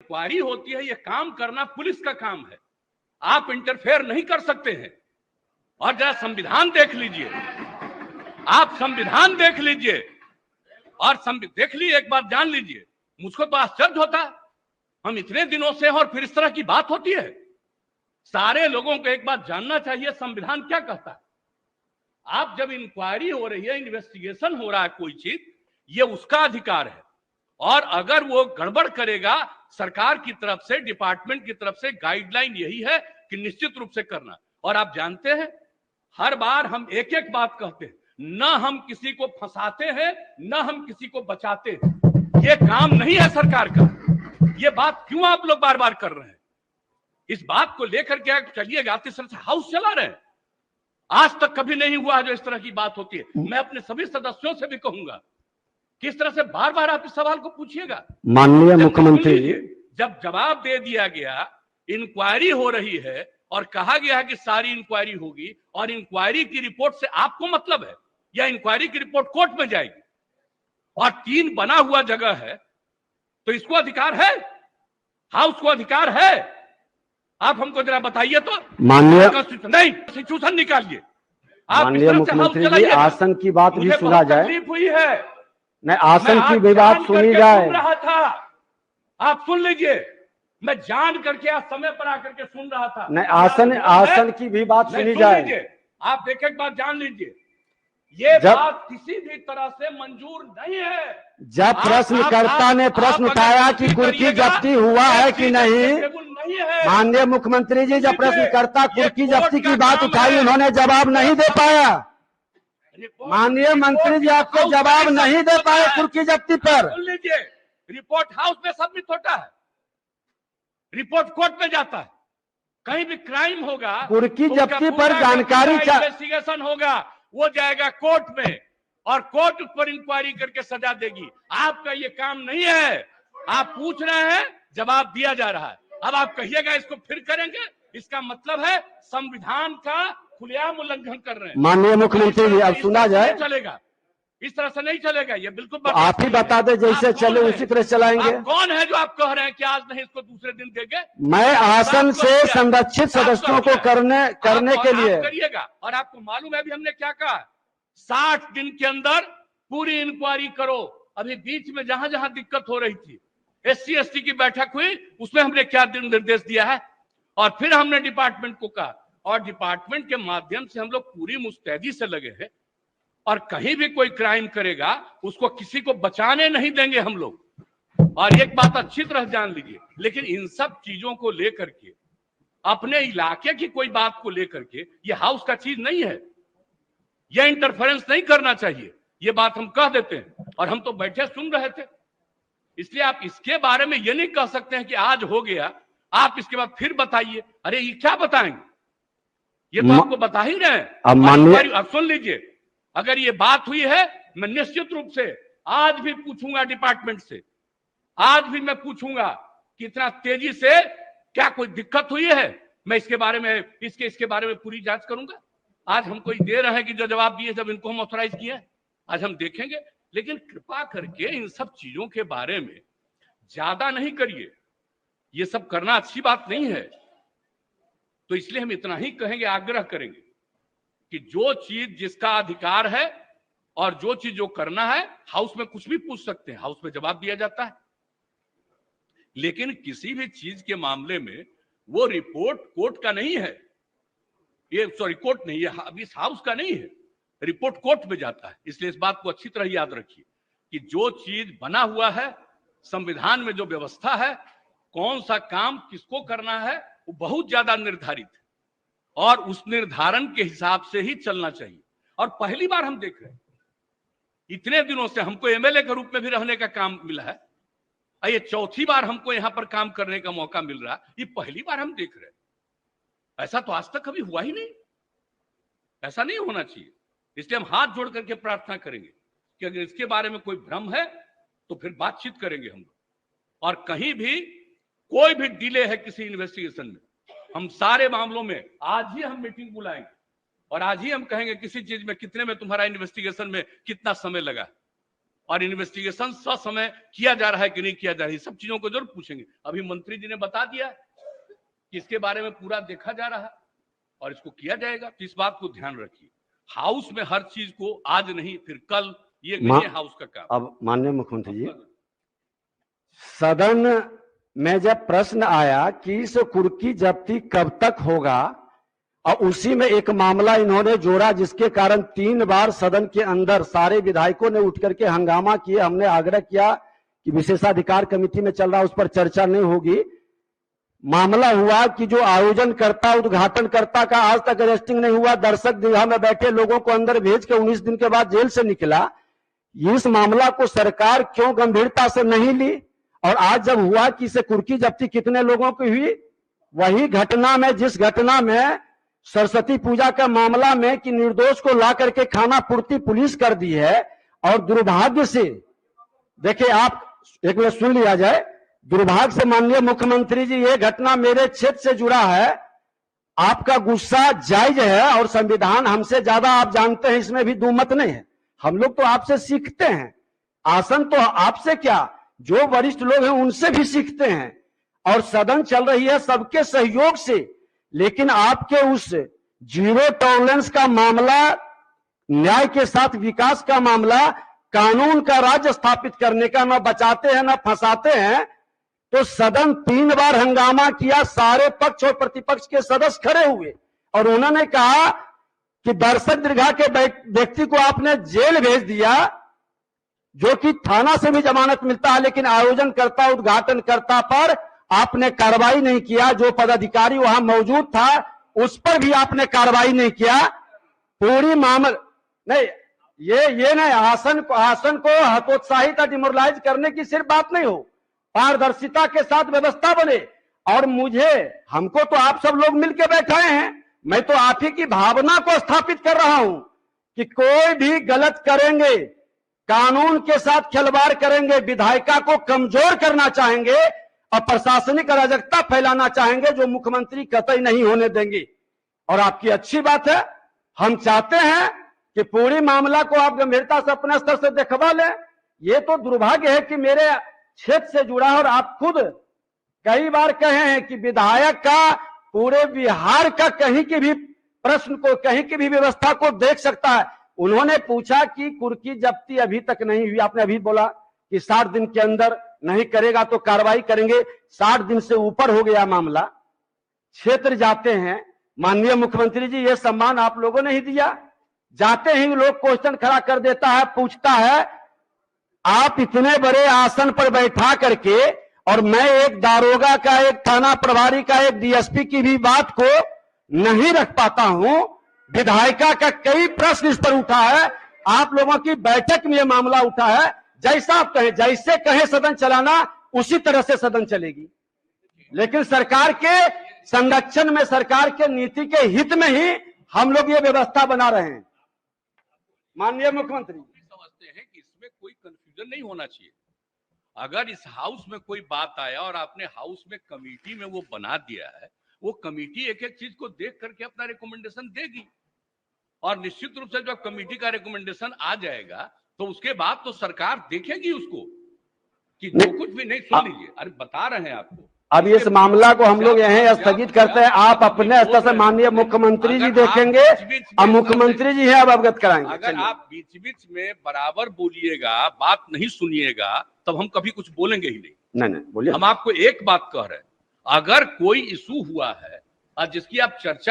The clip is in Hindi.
इंक्वायरी होती है, ये काम करना पुलिस का काम है, आप इंटरफेयर नहीं कर सकते हैं। और जरा संविधान देख लीजिए, आप संविधान देख लीजिए और देख लीजिए, एक बार जान लीजिए। मुझको तो आश्चर्य होता है, हम इतने दिनों से और फिर इस तरह की बात होती है। सारे लोगों को एक बात जानना चाहिए, संविधान क्या कहता है। आप जब इंक्वायरी हो रही है, इन्वेस्टिगेशन हो रहा है कोई चीज, ये उसका अधिकार है। और अगर वो गड़बड़ करेगा, सरकार की तरफ से, डिपार्टमेंट की तरफ से गाइडलाइन यही है कि निश्चित रूप से करना। और आप जानते हैं, हर बार हम एक एक बात कहते हैं, न हम किसी को फंसाते हैं, न हम किसी को बचाते हैं। ये काम नहीं है सरकार का। ये बात क्यों आप लोग बार बार कर रहे हैं? इस बात को लेकर के चलिएगा, आप इस तरह से हाउस चला रहे हैं। आज तक कभी नहीं हुआ जो इस तरह की बात होती है। मैं अपने सभी सदस्यों से भी कहूंगा, किस तरह से बार बार आप इस सवाल को पूछिएगा। माननीय मुख्यमंत्री, जब जवाब दे दिया गया, इंक्वायरी हो रही है और कहा गया है कि सारी इंक्वायरी होगी, और इंक्वायरी की रिपोर्ट से आपको मतलब है, या इंक्वायरी की रिपोर्ट कोर्ट में जाएगी, और 3 बना हुआ जगह है, तो इसको अधिकार है, हाउस को अधिकार है। आप हमको जरा बताइए तो। माननीय नहीं, कॉन्स्टिट्यूशन निकालिए। माननीय मुख्यमंत्री जी, आसन की बात भी सुना जाए। तकलीफ हुई है, नहीं, आसन की भी बात सुनी जाए। सुन रहा था, आप सुन लीजिए। मैं जान करके आज समय पर आकर के सुन रहा था। नहीं, आसन की भी बात सुनी जाए। आप एक एक बात जान लीजिए, ये बात किसी भी तरह से मंजूर नहीं है। जब प्रश्नकर्ता ने प्रश्न उठाया कि कुर्की जब्ती हुआ है कि नहीं, माननीय मुख्यमंत्री जी, जब प्रश्नकर्ता कुर्की जब्ती की बात उठाई, उन्होंने जवाब नहीं दे पाया। माननीय मंत्री जी, आपको जवाब नहीं दे पाए कुर्की जब्ती पर। सुन लीजिए, रिपोर्ट हाउस में सबमिट होता है, रिपोर्ट कोर्ट में जाता है। कहीं भी क्राइम होगा, कुर्की जब्ती पर जानकारी, इन्वेस्टिगेशन होगा, वो जाएगा कोर्ट में, और कोर्ट उस पर इंक्वायरी करके सजा देगी। आपका ये काम नहीं है। आप पूछ रहे हैं, जवाब दिया जा रहा है। अब आप कहिएगा इसको फिर करेंगे, इसका मतलब है संविधान का खुलेआम उल्लंघन कर रहे हैं। माननीय मुख्यमंत्री जी, अब सुना जाए। चलेगा, इस तरह से नहीं चलेगा, ये बिल्कुल तो आप ही बता दे, जैसे चले उसी तरह चलाएंगे। कौन है जो आप कह रहे हैं कि आज नहीं इसको दूसरे दिन देंगे? मैं आसन से संरक्षित सदस्यों को करने के लिए करिएगा। और आपको मालूम है अभी हमने क्या कहा, 60 दिन के अंदर पूरी इंक्वायरी करो। अभी बीच में जहां जहां दिक्कत हो रही थी, SC/ST की बैठक हुई, उसमें हमने क्या निर्देश दिया है, और फिर हमने डिपार्टमेंट को कहा, और डिपार्टमेंट के माध्यम से हम लोग पूरी मुस्तैदी से लगे हैं। और कहीं भी कोई क्राइम करेगा, उसको किसी को बचाने नहीं देंगे हम लोग। और एक बात अच्छी तरह जान लीजिए, लेकिन इन सब चीजों को लेकर के, अपने इलाके की कोई बात को लेकर के, ये हाउस का चीज नहीं है, यह इंटरफेरेंस नहीं करना चाहिए। ये बात हम कह देते हैं, और हम तो बैठे सुन रहे थे। इसलिए आप इसके बारे में ये नहीं कह सकते हैं कि आज हो गया, आप इसके बाद फिर बताइए। अरे ये क्या बताएंगे, ये तो आपको बता ही रहे हैं। अब सुन लीजिए, अगर ये बात हुई है, मैं निश्चित रूप से आज भी पूछूंगा डिपार्टमेंट से, आज भी मैं पूछूंगा कि इतना तेजी से क्या कोई दिक्कत हुई है। मैं इसके बारे में इसके बारे में पूरी जांच करूंगा। आज हमको दे रहे हैं कि जो जवाब दिए, जब इनको हम ऑथराइज किए, आज हम देखेंगे। लेकिन कृपा करके इन सब चीजों के बारे में ज्यादा नहीं करिए, ये सब करना अच्छी बात नहीं है। तो इसलिए हम इतना ही कहेंगे, आग्रह करेंगे कि जो चीज जिसका अधिकार है और जो चीज जो करना है, हाउस में कुछ भी पूछ सकते हैं, हाउस में जवाब दिया जाता है। लेकिन किसी भी चीज के मामले में वो रिपोर्ट कोर्ट का नहीं है, ये सॉरी कोर्ट नहीं है, अभी इस हाउस का नहीं है, रिपोर्ट कोर्ट में जाता है। इसलिए इस बात को अच्छी तरह याद रखिए कि जो चीज बना हुआ है, संविधान में जो व्यवस्था है, कौन सा काम किसको करना है, वो बहुत ज्यादा निर्धारित है, और उस निर्धारण के हिसाब से ही चलना चाहिए। और पहली बार हम देख रहे हैं, इतने दिनों से हमको MLA के रूप में भी रहने का काम मिला है, ये चौथी बार हमको यहां पर काम करने का मौका मिल रहा है, ये पहली बार हम देख रहे हैं। ऐसा तो आज तक कभी हुआ ही नहीं, ऐसा नहीं होना चाहिए। इसलिए हम हाथ जोड़ करके प्रार्थना करेंगे कि अगर इसके बारे में कोई भ्रम है तो फिर बातचीत करेंगे हम लोग। और कहीं भी कोई भी डिले है किसी इन्वेस्टिगेशन में, हम सारे मामलों में आज ही हम मीटिंग बुलाएंगे, और आज ही हम कहेंगे किसी चीज में कितने में तुम्हारा इन्वेस्टिगेशन में कितना समय लगा। और इन्वेस्टिगेशन ससमय किया जा रहा है कि नहीं किया जा रहा है, सब चीजों को जरूर पूछेंगे। अभी मंत्री जी ने बता दिया कि इसके बारे में पूरा देखा जा रहा है और इसको किया जाएगा, तो इस बात को ध्यान रखिए। हाउस में हर चीज को आज नहीं फिर कल, ये नहीं है हाउस का काम। अब माननीय मुख्यमंत्री जी, सदन में जब प्रश्न आया कि इस कुर्की जब्ती कब तक होगा, और उसी में एक मामला इन्होंने जोड़ा जिसके कारण 3 बार सदन के अंदर सारे विधायकों ने उठ करके हंगामा किए। हमने आग्रह किया कि विशेषाधिकार कमेटी में चल रहा, उस पर चर्चा नहीं होगी। मामला हुआ कि जो आयोजनकर्ता उद्घाटनकर्ता का आज तक अरेस्टिंग नहीं हुआ, दर्शक दीर्घा में बैठे लोगों को अंदर भेज के 19 दिन के बाद जेल से निकला। इस मामला को सरकार क्यों गंभीरता से नहीं ली? और आज जब हुआ कि इसे कुर्की जब्ती कितने लोगों की हुई, वही घटना में, जिस घटना में सरस्वती पूजा का मामला में कि निर्दोष को ला करके खाना पूर्ति पुलिस कर दी है। और दुर्भाग्य से देखिए, आप एक मिनट सुन लिया जाए, दुर्भाग्य से माननीय मुख्यमंत्री जी, ये घटना मेरे क्षेत्र से जुड़ा है। आपका गुस्सा जायज है और संविधान हमसे ज्यादा आप जानते हैं, इसमें भी दो मत नहीं है। हम लोग तो आपसे सीखते हैं, आसन तो आपसे क्या, जो वरिष्ठ लोग हैं उनसे भी सीखते हैं। और सदन चल रही है सबके सहयोग से, लेकिन आपके उस जीरो टॉलरेंस का मामला, न्याय के साथ विकास का मामला, कानून का राज्य स्थापित करने का, न बचाते हैं न फंसाते हैं। तो सदन 3 बार हंगामा किया, सारे पक्ष और प्रतिपक्ष के सदस्य खड़े हुए और उन्होंने कहा कि दर्शक दीर्घा के व्यक्ति को आपने जेल भेज दिया, जो कि थाना से भी जमानत मिलता है, लेकिन आयोजनकर्ता उद्घाटनकर्ता पर आपने कार्रवाई नहीं किया। जो पदाधिकारी वहां मौजूद था उस पर भी आपने कार्रवाई नहीं किया। पूरी मामला नहीं, ये नहीं, आसन को हतोत्साहित और डिमोरलाइज करने की सिर्फ बात नहीं हो, पारदर्शिता के साथ व्यवस्था बने। और हमको तो आप सब लोग मिलकर बैठाए हैं, मैं तो आप ही की भावना को स्थापित कर रहा हूं कि कोई भी गलत करेंगे, कानून के साथ खिलवाड़ करेंगे, विधायिका को कमजोर करना चाहेंगे और प्रशासनिक अराजकता फैलाना चाहेंगे, जो मुख्यमंत्री कतई नहीं होने देंगे। और आपकी अच्छी बात है, हम चाहते हैं कि पूरी मामला को आप गंभीरता से अपने स्तर से देखवा लें। ये तो दुर्भाग्य है कि मेरे क्षेत्र से जुड़ा है, और आप खुद कई बार कहे हैं कि विधायक का पूरे बिहार का कहीं की भी प्रश्न को, कहीं की भी व्यवस्था को देख सकता है। उन्होंने पूछा कि कुर्की जब्ती अभी तक नहीं हुई, आपने अभी बोला कि 60 दिन के अंदर नहीं करेगा तो कार्रवाई करेंगे। 60 दिन से ऊपर हो गया मामला, क्षेत्र जाते हैं, माननीय मुख्यमंत्री जी ये सम्मान आप लोगों ने ही दिया। जाते ही लोग क्वेश्चन खड़ा कर देता है, पूछता है आप इतने बड़े आसन पर बैठा करके, और मैं एक दारोगा का, एक थाना प्रभारी का, एक डीएसपी की भी बात को नहीं रख पाता हूं। विधायिका का कई प्रश्न इस पर उठा है, आप लोगों की बैठक में यह मामला उठा है। जैसा आप कहें, जैसे कहें सदन चलाना, उसी तरह से सदन चलेगी। लेकिन सरकार के संरक्षण में, सरकार के नीति के हित में ही हम लोग ये व्यवस्था बना रहे हैं। माननीय मुख्यमंत्री समझते हैं कि इसमें कोई कंफ्यूजन नहीं होना चाहिए। अगर इस हाउस में कोई बात आया और आपने हाउस में कमेटी में वो बना दिया है, वो कमेटी एक एक चीज को देख करके अपना रिकमेंडेशन देगी, और निश्चित रूप से जब कमेटी का रिकमेंडेशन आ जाएगा तो उसके बाद तो सरकार देखेगी उसको कि जो कुछ भी नहीं। सुन लीजिए, अरे बता रहे हैं आपको। अब इस मामला को हम लोग यहीं स्थगित करते हैं। आप अपने स्तर से माननीय मुख्यमंत्री जी देखेंगे, अब मुख्यमंत्री जी है, अब अवगत कराएंगे। अगर आप बीच बीच में बराबर बोलिएगा, बात नहीं सुनिएगा, तब हम कभी कुछ बोलेंगे ही नहीं। नहीं बोलिए। हम आपको एक बात कह रहे हैं, अगर कोई इशू हुआ है और जिसकी आप चर्चा